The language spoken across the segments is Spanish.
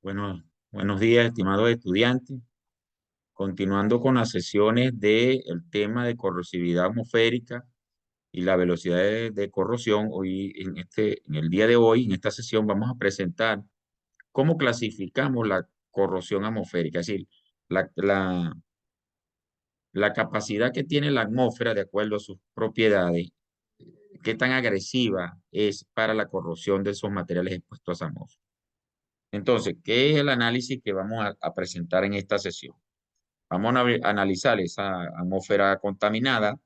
Bueno, buenos días, estimados estudiantes. Continuando con las sesiones del tema de corrosividad atmosférica y la velocidad de corrosión, hoy en el día de hoy, en esta sesión, vamos a presentar cómo clasificamos la corrosión atmosférica, es decir, la capacidad que tiene la atmósfera de acuerdo a sus propiedades, qué tan agresiva es para la corrosión de esos materiales expuestos a esa atmósfera. Entonces, ¿qué es el análisis que vamos a presentar en esta sesión? Vamos a analizar esa atmósfera contaminada,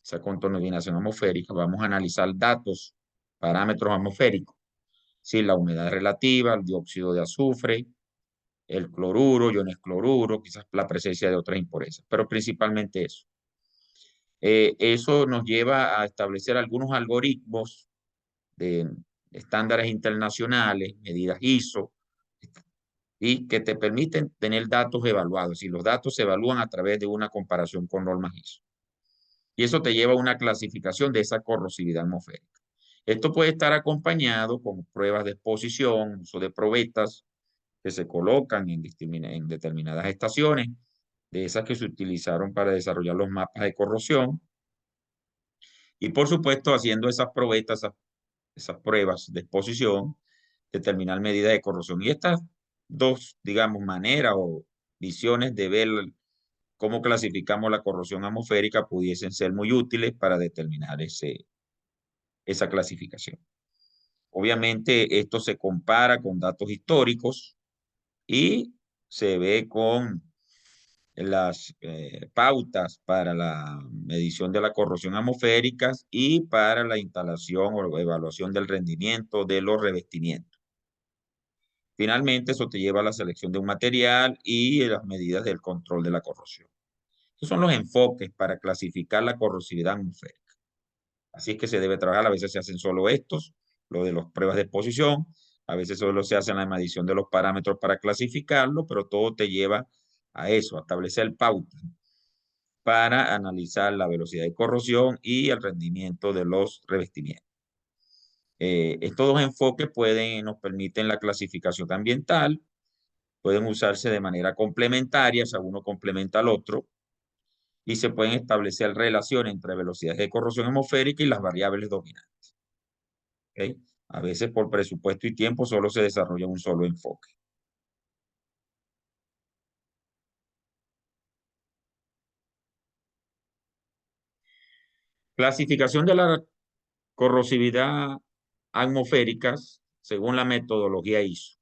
esa contaminación atmosférica. Vamos a analizar datos, parámetros atmosféricos, si la humedad relativa, el dióxido de azufre, el cloruro, iones cloruro, quizás la presencia de otras impurezas, pero principalmente eso. Eso nos lleva a establecer algunos algoritmos de estándares internacionales, medidas ISO, y que te permiten tener datos evaluados. Y los datos se evalúan a través de una comparación con normas ISO. Y eso te lleva a una clasificación de esa corrosividad atmosférica. Esto puede estar acompañado con pruebas de exposición, uso de probetas que se colocan en determinadas estaciones, de esas que se utilizaron para desarrollar los mapas de corrosión. Y por supuesto, haciendo esas probetas, esas pruebas de exposición, determinar medidas de corrosión. Y estas dos, digamos, maneras o visiones de ver cómo clasificamos la corrosión atmosférica pudiesen ser muy útiles para determinar esa clasificación. Obviamente, esto se compara con datos históricos y se ve con las pautas para la medición de la corrosión atmosférica y para la instalación o evaluación del rendimiento de los revestimientos. Finalmente, eso te lleva a la selección de un material y las medidas del control de la corrosión. Estos son los enfoques para clasificar la corrosividad atmosférica. Así es que se debe trabajar. A veces se hacen solo estos, lo de las pruebas de exposición. A veces solo se hace la medición de los parámetros para clasificarlo, pero todo te lleva a eso, a establecer pautas para analizar la velocidad de corrosión y el rendimiento de los revestimientos. Estos dos enfoques nos permiten la clasificación ambiental, pueden usarse de manera complementaria, o sea, uno complementa al otro, y se pueden establecer relaciones entre velocidades de corrosión atmosférica y las variables dominantes. ¿Okay? A veces por presupuesto y tiempo solo se desarrolla un solo enfoque. Clasificación de la corrosividad atmosférica según la metodología ISO.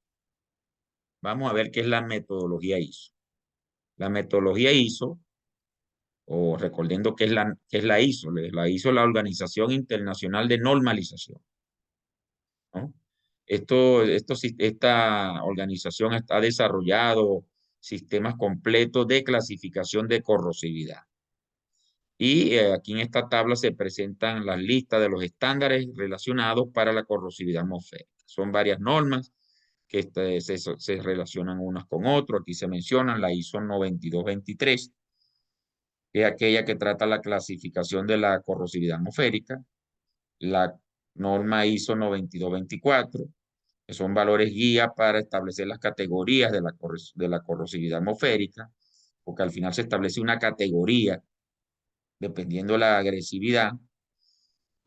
Vamos a ver qué es la metodología ISO. La metodología ISO, o recordando qué es la ISO. La ISO es la Organización Internacional de Normalización, ¿no? Esta organización ha desarrollado sistemas completos de clasificación de corrosividad. Y aquí en esta tabla se presentan las listas de los estándares relacionados para la corrosividad atmosférica. Son varias normas que se relacionan unas con otras. Aquí se mencionan la ISO 9223, que es aquella que trata la clasificación de la corrosividad atmosférica. La norma ISO 9224, que son valores guía para establecer las categorías de la corrosividad atmosférica, porque al final se establece una categoría dependiendo de la agresividad.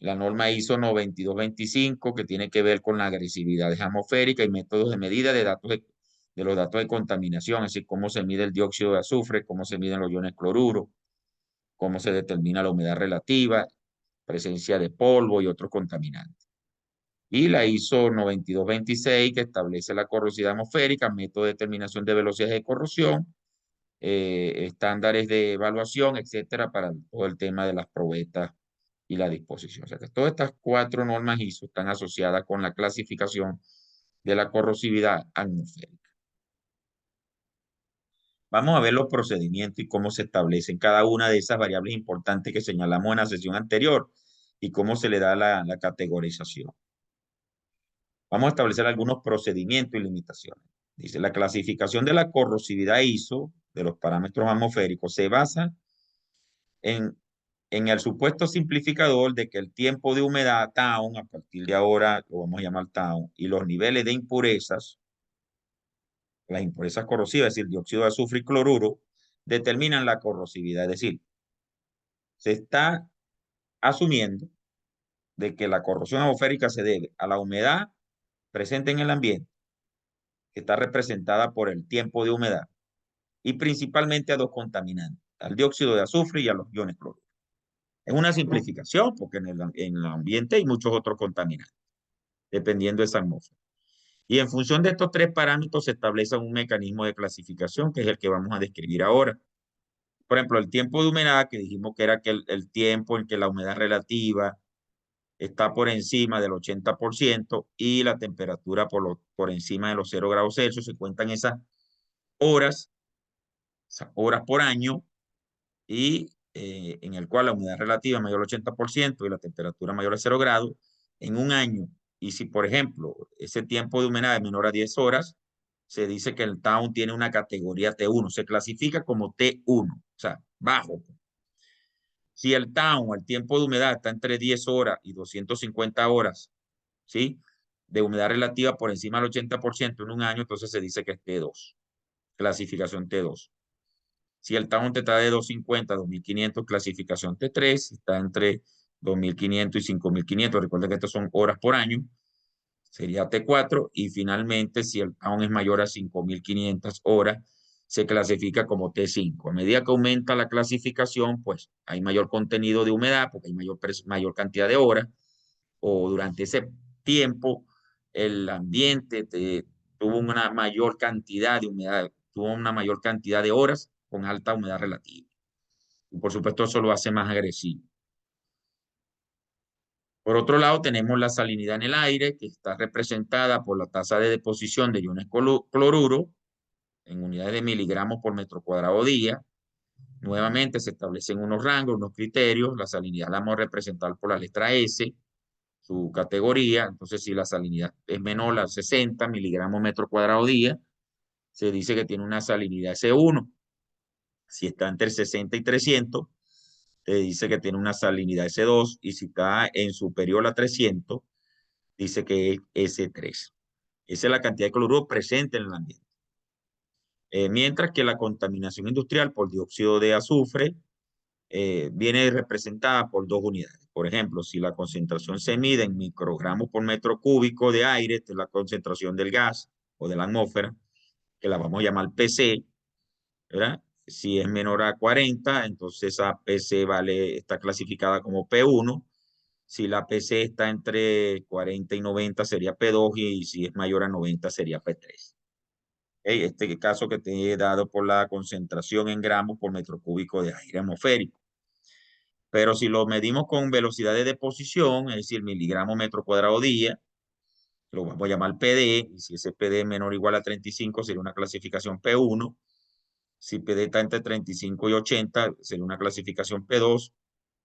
La norma ISO 9225, que tiene que ver con la agresividad atmosférica y métodos de medida de los datos de contaminación, así como se mide el dióxido de azufre, cómo se miden los iones cloruro, cómo se determina la humedad relativa, presencia de polvo y otros contaminantes. Y la ISO 9226, que establece la corrosividad atmosférica, método de determinación de velocidades de corrosión, estándares de evaluación, etcétera, para todo el tema de las probetas y la disposición. O sea que todas estas cuatro normas ISO están asociadas con la clasificación de la corrosividad atmosférica. Vamos a ver los procedimientos y cómo se establecen cada una de esas variables importantes que señalamos en la sesión anterior y cómo se le da la categorización. Vamos a establecer algunos procedimientos y limitaciones. Dice, la clasificación de la corrosividad ISO de los parámetros atmosféricos se basa en el supuesto simplificador de que el tiempo de humedad Town, a partir de ahora lo vamos a llamar Town, y los niveles de impurezas las impurezas corrosivas, es decir, dióxido de azufre y cloruro, determinan la corrosividad. Es decir, se está asumiendo de que la corrosión atmosférica se debe a la humedad presente en el ambiente, que está representada por el tiempo de humedad, y principalmente a dos contaminantes, al dióxido de azufre y a los iones cloruro. Es una simplificación porque en el ambiente hay muchos otros contaminantes, dependiendo de esa atmósfera. Y en función de estos tres parámetros se establece un mecanismo de clasificación, que es el que vamos a describir ahora. Por ejemplo, el tiempo de humedad, que dijimos que era que el tiempo en que la humedad relativa está por encima del 80% y la temperatura por encima de los 0 grados Celsius. Se cuentan esas horas por año, y en el cual la humedad relativa es mayor al 80% y la temperatura mayor a 0 grados en un año. Y si, por ejemplo, ese tiempo de humedad es menor a 10 horas, se dice que el town tiene una categoría T1, se clasifica como T1, o sea, bajo. Si el town o el tiempo de humedad está entre 10 horas y 250 horas, ¿sí? De humedad relativa por encima del 80% en un año, entonces se dice que es T2, clasificación T2. Si el town está de 250 a 2500, clasificación T3, si está entre 2500 y 5500, recuerda que estas son horas por año, sería T4, y finalmente si el town es mayor a 5500 horas, se clasifica como T5. A medida que aumenta la clasificación, pues hay mayor contenido de humedad, porque hay mayor cantidad de horas, o durante ese tiempo el ambiente tuvo una mayor cantidad de humedad, tuvo una mayor cantidad de horas con alta humedad relativa. Y por supuesto eso lo hace más agresivo. Por otro lado, tenemos la salinidad en el aire, que está representada por la tasa de deposición de iones cloruro en unidades de miligramos por metro cuadrado día. Nuevamente se establecen unos rangos, unos criterios. La salinidad la vamos a representar por la letra S, su categoría. Entonces, si la salinidad es menor a 60 miligramos metro cuadrado día, se dice que tiene una salinidad S1. Si está entre 60 y 300, te dice que tiene una salinidad S2, y si está en superior a 300, dice que es S3. Esa es la cantidad de cloruro presente en el ambiente. Mientras que la contaminación industrial por dióxido de azufre viene representada por dos unidades. Por ejemplo, si la concentración se mide en microgramos por metro cúbico de aire, esta es la concentración del gas o de la atmósfera, que la vamos a llamar PC, ¿verdad? Si es menor a 40, entonces esa PC está clasificada como P1. Si la PC está entre 40 y 90 sería P2, y si es mayor a 90 sería P3. Este caso que te he dado por la concentración en gramos por metro cúbico de aire atmosférico. Pero si lo medimos con velocidad de deposición, es decir, miligramos metro cuadrado día, lo vamos a llamar PD, y si ese PD es menor o igual a 35, sería una clasificación P1. Si PD está entre 35 y 80, sería una clasificación P2.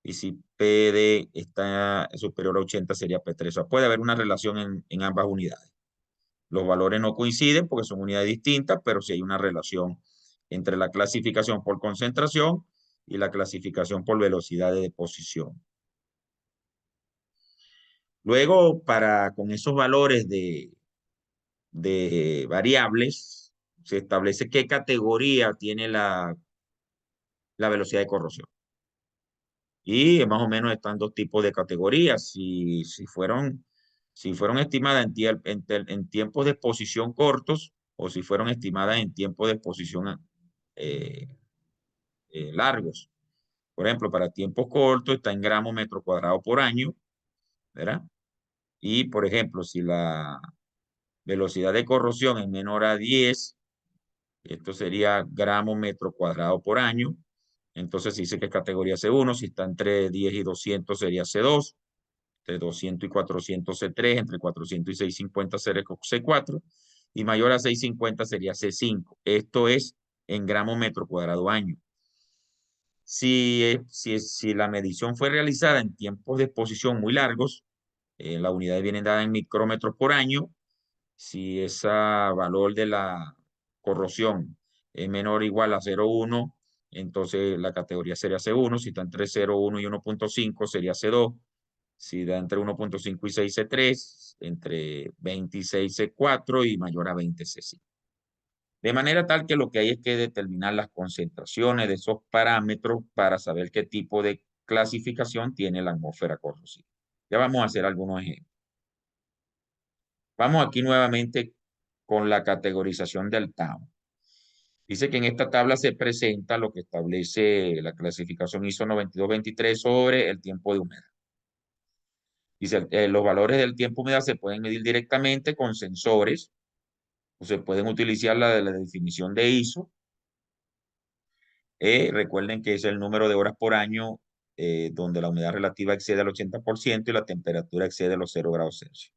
Y si PD está superior a 80, sería P3. O sea, puede haber una relación en ambas unidades. Los valores no coinciden porque son unidades distintas, pero sí hay una relación entre la clasificación por concentración y la clasificación por velocidad de deposición. Luego, con esos valores de variables, se establece qué categoría tiene la velocidad de corrosión. Y más o menos están dos tipos de categorías. Si fueron estimadas en tiempos de exposición cortos, o si fueron estimadas en tiempos de exposición eh, largos. Por ejemplo, para tiempos cortos está en gramos metro cuadrado por año, ¿verdad? Y, por ejemplo, si la velocidad de corrosión es menor a 10, esto sería gramos metro cuadrado por año. Entonces se dice que es categoría C1. Si está entre 10 y 200 sería C2. Entre 200 y 400 C3. Entre 400 y 650 sería C4. Y mayor a 650 sería C5. Esto es en gramos metro cuadrado año. Si la medición fue realizada en tiempos de exposición muy largos, las unidades vienen dadas en micrómetros por año. Si ese valor de la corrosión es menor o igual a 0,1, entonces la categoría sería C1. Si está entre 0,1 y 1,5 sería C2. Si da entre 1,5 y 6 C3, entre 20 y 6 C4 y mayor a 20 C5. De manera tal que lo que hay es que determinar las concentraciones de esos parámetros para saber qué tipo de clasificación tiene la atmósfera corrosiva. Ya vamos a hacer algunos ejemplos. Vamos aquí nuevamente con la categorización del TAO. Dice que en esta tabla se presenta lo que establece la clasificación ISO 9223 sobre el tiempo de humedad. Dice, los valores del tiempo de humedad se pueden medir directamente con sensores o se pueden utilizar la definición de ISO. Recuerden que es el número de horas por año donde la humedad relativa excede al 80% y la temperatura excede los 0 grados Celsius.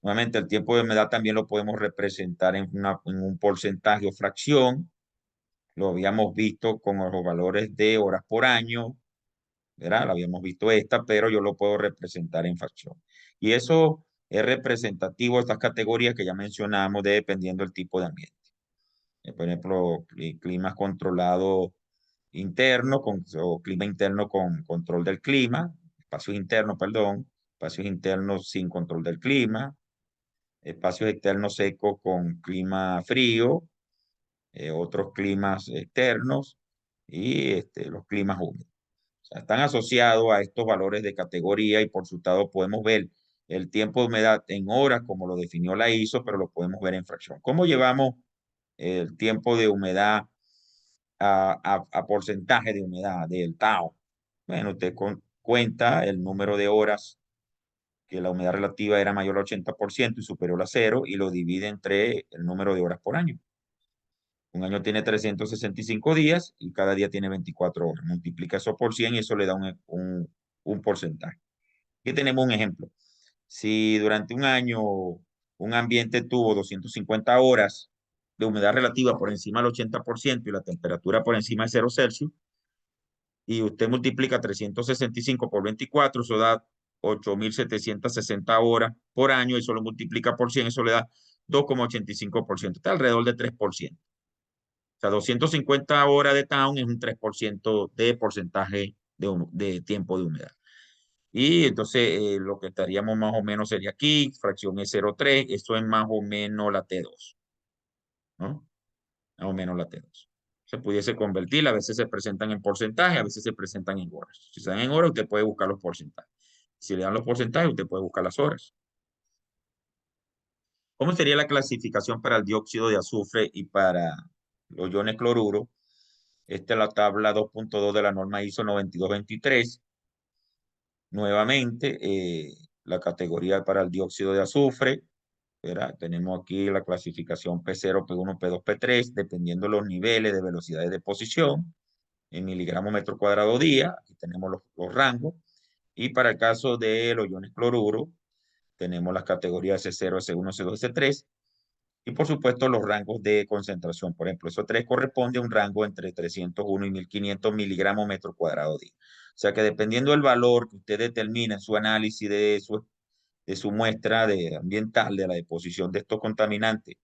Nuevamente, el tiempo de humedad también lo podemos representar en un porcentaje o fracción. Lo habíamos visto con los valores de horas por año, ¿verdad? Lo habíamos visto esta, pero yo lo puedo representar en fracción. Y eso es representativo de estas categorías que ya mencionamos, dependiendo del tipo de ambiente. Por ejemplo, climas controlados internos o clima interno con control del clima, espacios internos, perdón, espacios internos sin control del clima, espacios externos secos con clima frío, otros climas externos y los climas húmedos. O sea, están asociados a estos valores de categoría y por resultado podemos ver el tiempo de humedad en horas como lo definió la ISO, pero lo podemos ver en fracción. ¿Cómo llevamos el tiempo de humedad a porcentaje de humedad del TAO? Bueno, usted cuenta el número de horas que la humedad relativa era mayor al 80% y superior a cero y lo divide entre el número de horas por año. Un año tiene 365 días y cada día tiene 24 horas. Multiplica eso por 100 y eso le da un porcentaje. Aquí tenemos un ejemplo. Si durante un año un ambiente tuvo 250 horas de humedad relativa por encima del 80% y la temperatura por encima de 0 Celsius, y usted multiplica 365 por 24, eso da 8.760 horas por año, y eso lo multiplica por 100, eso le da 2,85%, está alrededor de 3%. O sea, 250 horas de town es un 3% de porcentaje de tiempo de humedad. Y entonces lo que estaríamos más o menos sería aquí, fracción es 0,3, eso es más o menos la T2, ¿no? Más o menos la T2. Se pudiese convertir, a veces se presentan en porcentaje, a veces se presentan en horas. Si se dan en horas, usted puede buscar los porcentajes. Si le dan los porcentajes, usted puede buscar las horas. ¿Cómo sería la clasificación para el dióxido de azufre y para los iones cloruro? Esta es la tabla 2.2 de la norma ISO 9223. Nuevamente, la categoría para el dióxido de azufre, ¿verdad? Tenemos aquí la clasificación P0, P1, P2, P3, dependiendo de los niveles de velocidad de deposición en miligramos metro cuadrado día. Aquí tenemos los rangos. Y para el caso de los iones cloruro, tenemos las categorías S0, S1, S2, S3. Y por supuesto los rangos de concentración. Por ejemplo, eso 3 corresponde a un rango entre 301 y 1500 miligramos metro cuadrado día. O sea que dependiendo del valor que usted determina en su análisis de su muestra ambiental, de la deposición de estos contaminantes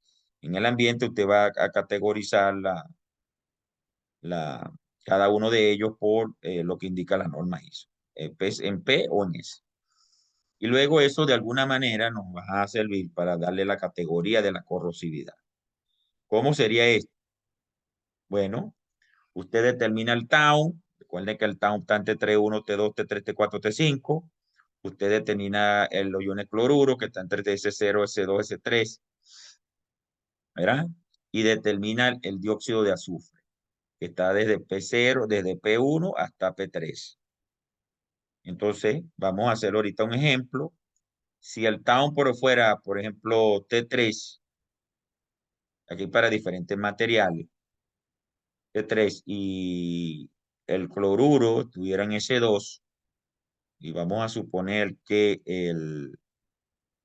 en el ambiente, usted va a categorizar cada uno de ellos por lo que indica la norma ISO, en P o en S. Y luego eso de alguna manera nos va a servir para darle la categoría de la corrosividad. ¿Cómo sería esto? Bueno, usted determina el town. Recuerden que el town está entre T1, T2, T3, T4, T5. Usted determina los iones cloruro, que está entre S0, S2, S3. ¿Verdad? Y determina el dióxido de azufre, que está desde P0, desde P1 hasta P3. Entonces, vamos a hacer ahorita un ejemplo. Si el town por fuera, por ejemplo, T3, aquí para diferentes materiales, T3 y el cloruro tuvieran S2, y vamos a suponer que el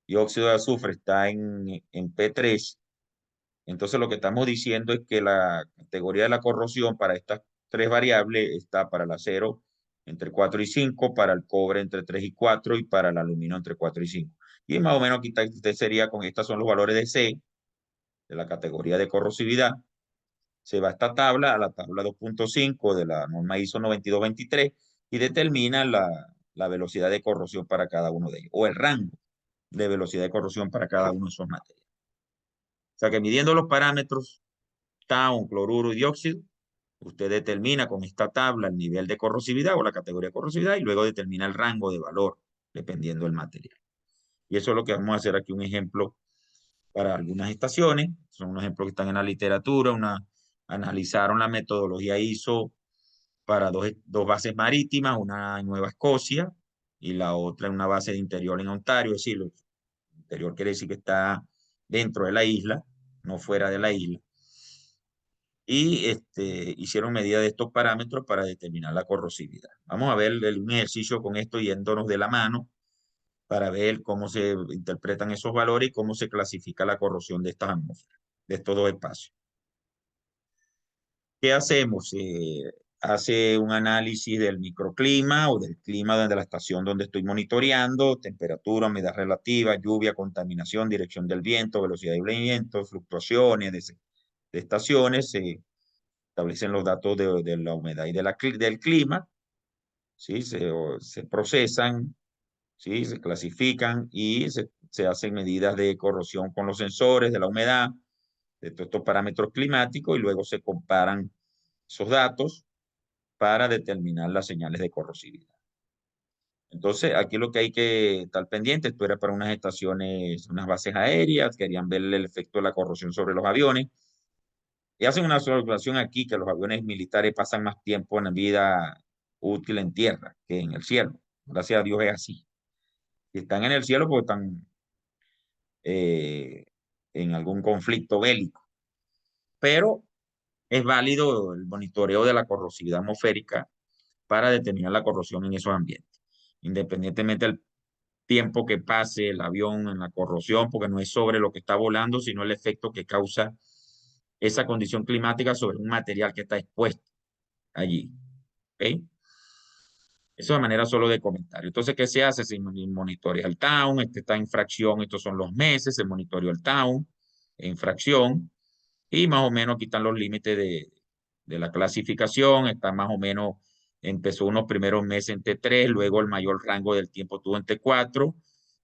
dióxido de azufre está en P3, entonces lo que estamos diciendo es que la categoría de la corrosión para estas tres variables está para el acero entre 4 y 5, para el cobre entre 3 y 4 y para el aluminio entre 4 y 5. Y más o menos aquí usted sería con estos son los valores de C, de la categoría de corrosividad. Se va a esta tabla, a la tabla 2.5 de la norma ISO 9223 y determina la velocidad de corrosión para cada uno de ellos, o el rango de velocidad de corrosión para cada uno de esos materiales. O sea que midiendo los parámetros TAUN, cloruro y dióxido, usted determina con esta tabla el nivel de corrosividad o la categoría de corrosividad y luego determina el rango de valor dependiendo del material. Y eso es lo que vamos a hacer aquí, un ejemplo para algunas estaciones. Son unos ejemplos que están en la literatura. Analizaron la metodología ISO para dos bases marítimas, una en Nueva Escocia y la otra en una base de interior en Ontario. Es decir, interior quiere decir que está dentro de la isla, no fuera de la isla. Y hicieron medida de estos parámetros para determinar la corrosividad. Vamos a ver un ejercicio con esto yéndonos de la mano para ver cómo se interpretan esos valores y cómo se clasifica la corrosión de estas atmósferas, de estos dos espacios. ¿Qué hacemos? Hace un análisis del microclima o del clima de la estación donde estoy monitoreando, temperatura, humedad relativa, lluvia, contaminación, dirección del viento, velocidad del viento, fluctuaciones de estaciones, se establecen los datos de la humedad y del clima, ¿sí? Se procesan, ¿sí? Se clasifican y se hacen medidas de corrosión con los sensores de la humedad, de todos estos parámetros climáticos y luego se comparan esos datos para determinar las señales de corrosividad. Entonces, aquí lo que hay que estar pendiente, esto era para unas estaciones, unas bases aéreas, querían ver el efecto de la corrosión sobre los aviones. Y hacen una observación aquí que los aviones militares pasan más tiempo en vida útil en tierra que en el cielo. Gracias a Dios es así. Y están en el cielo porque están en algún conflicto bélico. Pero es válido el monitoreo de la corrosividad atmosférica para determinar la corrosión en esos ambientes, independientemente del tiempo que pase el avión en la corrosión, porque no es sobre lo que está volando, sino el efecto que causa esa condición climática sobre un material que está expuesto allí. ¿Okay? Eso de manera solo de comentario. Entonces, ¿qué se hace? Se monitorea el town, está en fracción, estos son los meses, se monitoreó el town en fracción, y más o menos quitan los límites de la clasificación, está más o menos, empezó unos primeros meses en T3, luego el mayor rango del tiempo tuvo en T4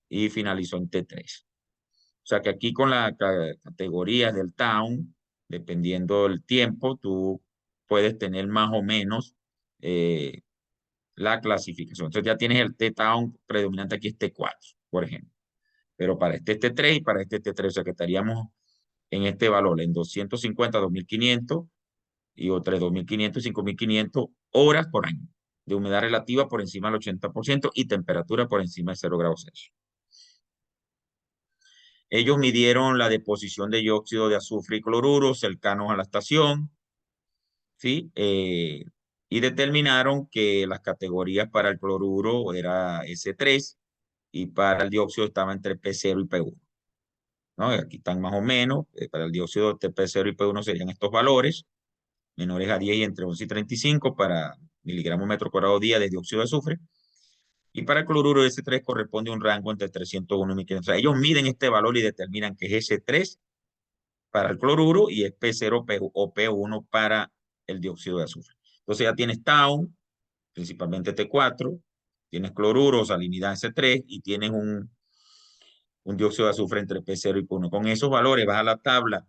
y finalizó en T3. O sea que aquí con la categoría del town, dependiendo del tiempo, tú puedes tener más o menos la clasificación. Entonces ya tienes el T-town predominante aquí es T4, por ejemplo. Pero para este T3 y para este T3, o sea que estaríamos en este valor, en 250, 2500 y entre 2500 y 5500 horas por año de humedad relativa por encima del 80% y temperatura por encima de 0 grados Celsius. Ellos midieron la deposición de dióxido de azufre y cloruro cercanos a la estación, ¿sí? Y determinaron que las categorías para el cloruro era S3 y para el dióxido estaba entre P0 y P1. ¿No? Aquí están más o menos, para el dióxido de P0 y P1 serían estos valores, menores a 10 y entre 11 y 35 para miligramos metro cuadrado día de dióxido de azufre. Y para el cloruro S3 corresponde un rango entre 301 y 1500. O sea, ellos miden este valor y determinan que es S3 para el cloruro y es P0 o P1 para el dióxido de azufre. Entonces ya tienes TAU, principalmente T4, tienes cloruro, salinidad S3 y tienes un dióxido de azufre entre P0 y P1. Con esos valores vas a la tabla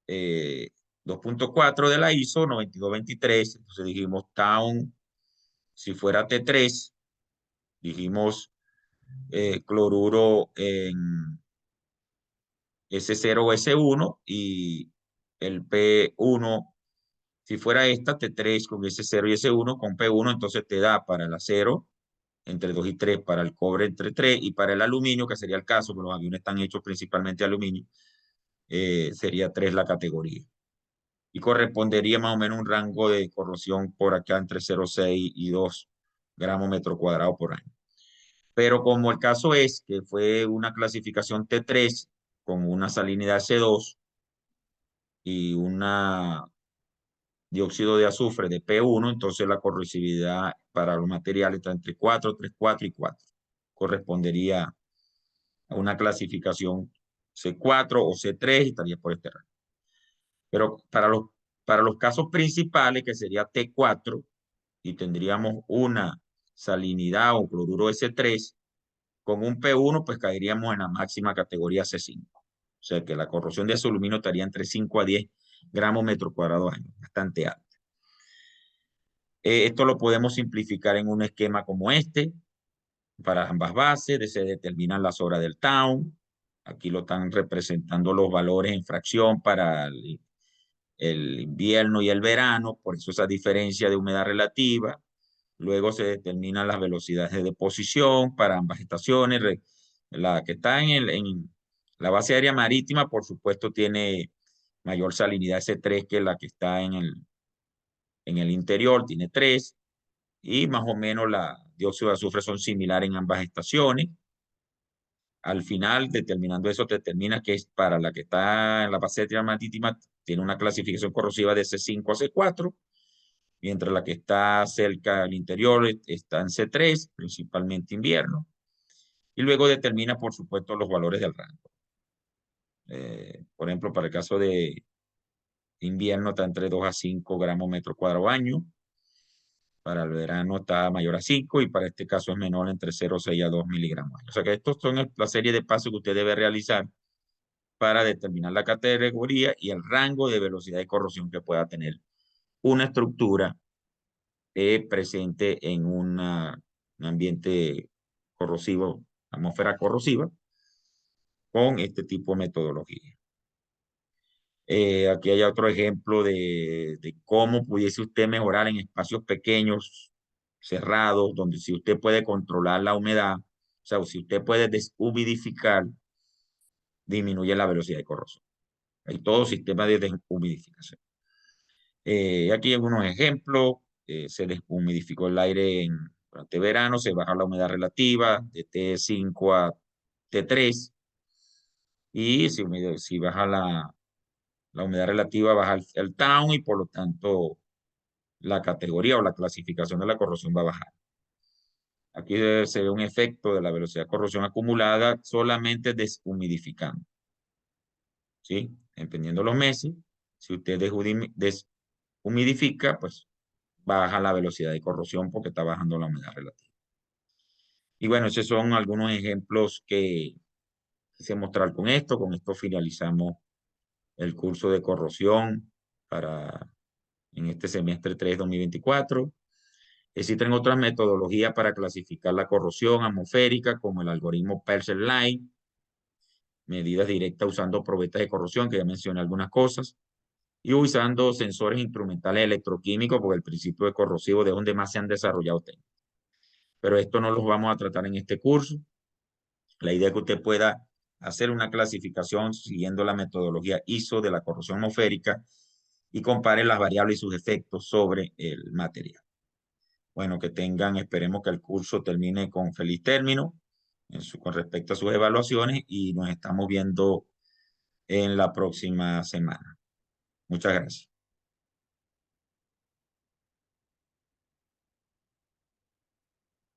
2.4 de la ISO 9223. Entonces dijimos TAU, si fuera T3, dijimos cloruro en S0 o S1 y el P1, si fuera esta T3 con S0 y S1 con P1, entonces te da para el acero entre 2 y 3, para el cobre entre 3 y para el aluminio, que sería el caso, que los aviones están hechos principalmente de aluminio, sería 3 la categoría. Y correspondería más o menos un rango de corrosión por acá entre 0,6 y 2 gramos metro cuadrado por año. Pero como el caso es que fue una clasificación T3 con una salinidad C2 y una dióxido de azufre de P1, entonces la corrosividad para los materiales está entre 4, 3, 4 y 4. Correspondería a una clasificación C4 o C3 y estaría por este rango. Pero para los casos principales, que sería T4, y tendríamos una salinidad o cloruro S3, con un P1, pues caeríamos en la máxima categoría C5. O sea que la corrosión de ese aluminio estaría entre 5 a 10 gramos metro cuadrado año, bastante alto. Esto lo podemos simplificar en un esquema como este, para ambas bases, se determinan las horas del town. Aquí lo están representando los valores en fracción para el invierno y el verano, por eso esa diferencia de humedad relativa. Luego se determinan las velocidades de deposición para ambas estaciones. La que está en la base aérea marítima, por supuesto, tiene mayor salinidad S3 que la que está en el interior, tiene 3, y más o menos la dióxido de azufre son similares en ambas estaciones. Al final, determinando eso, determina que es para la que está en la base aérea marítima, tiene una clasificación corrosiva de C5 a C4, mientras la que está cerca al interior está en C3, principalmente invierno, y luego determina, por supuesto, los valores del rango. Por ejemplo, para el caso de invierno está entre 2 a 5 gramos metro cuadrado año, para el verano está mayor a 5 y para este caso es menor entre 0,6 a 2 miligramos. O sea que estos son la serie de pasos que usted debe realizar para determinar la categoría y el rango de velocidad de corrosión que pueda tener una estructura presente en un ambiente corrosivo, atmósfera corrosiva, con este tipo de metodología. Aquí hay otro ejemplo de cómo pudiese usted mejorar en espacios pequeños, cerrados, donde si usted puede controlar la humedad, o sea, si usted puede deshumidificar, disminuye la velocidad de corrosión. Hay todo sistema de deshumidificación. Aquí hay algunos ejemplos. Se deshumidificó el aire durante verano, se baja la humedad relativa de T5 a T3. Y si baja la humedad relativa, baja el town y por lo tanto la categoría o la clasificación de la corrosión va a bajar. Aquí se ve un efecto de la velocidad de corrosión acumulada solamente deshumidificando. ¿Sí? Dependiendo de los meses, si usted deshumidifica, pues baja la velocidad de corrosión porque está bajando la humedad relativa. Y bueno, esos son algunos ejemplos que quise mostrar con esto. Con esto finalizamos el curso de corrosión en este semestre 3 2024. Existen otras metodologías para clasificar la corrosión atmosférica, como el algoritmo Pearson-Lyon, medidas directas usando probetas de corrosión, que ya mencioné algunas cosas, y usando sensores instrumentales electroquímicos, porque el principio de corrosivo de donde más se han desarrollado técnicas. Pero esto no los vamos a tratar en este curso. La idea es que usted pueda hacer una clasificación siguiendo la metodología ISO de la corrosión atmosférica y compare las variables y sus efectos sobre el material. Bueno, que tengan, esperemos que el curso termine con feliz término con respecto a sus evaluaciones y nos estamos viendo en la próxima semana. Muchas gracias.